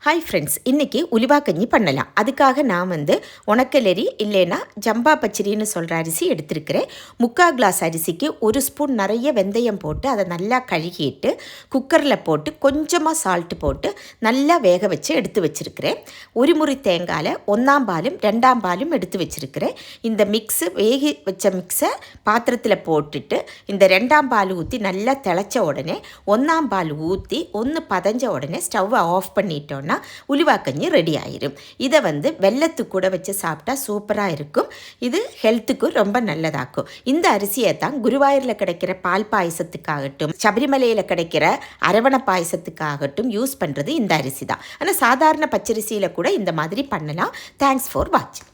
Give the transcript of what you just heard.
Hi friends, இன்றைக்கி உலிவா கஞ்சி பண்ணலாம். அதுக்காக நான் உணக்கலரி இல்லைன்னா ஜம்பா பச்சரின்னு சொல்கிற அரிசி எடுத்துருக்கிறேன். 3/4 கிளாஸ் அரிசிக்கு 1 ஸ்பூன் நிறைய வெந்தயம் போட்டு அதை நல்லா கழுகிட்டு குக்கரில் போட்டு கொஞ்சமாக சால்ட்டு போட்டு நல்லா வேக வச்சு எடுத்து வச்சுருக்கிறேன். ஒரு முறி தேங்காயில் 1ஆம் பாலும் 2ஆம் பாலும் எடுத்து வச்சுருக்கிறேன். இந்த மிக்ஸு வேகி வச்ச மிக்ஸை பாத்திரத்தில் போட்டுட்டு இந்த 2ஆம் பால் ஊற்றி நல்லா திளைச்ச உடனே 1ஆம் பால் ஊற்றி ஒன்று பதஞ்ச உடனே ஸ்டவ்வை ஆஃப் பண்ணிட்டோன்னா உலிவா கஞ்சி ரெடி ஆயிரும். இதை வெல்லத்து கூட வச்சு சாப்பிட்டா சூப்பராக இருக்கும். இது ஹெல்த்துக்கு ரொம்ப நல்லதாக்கும். இந்த அரிசியை தான் குருவாயூரில் கிடைக்கிற பால் பாயசத்துக்காகட்டும், சபரிமலையில் கிடைக்கிற அரவண பாயசத்துக்காகட்டும் யூஸ் பண்ணுறது இந்த அரிசி தான். ஆனால் சாதாரண பச்சரிசியில் கூட இந்த மாதிரி பண்ணலாம். தேங்க்ஸ் ஃபார் வாட்சிங்.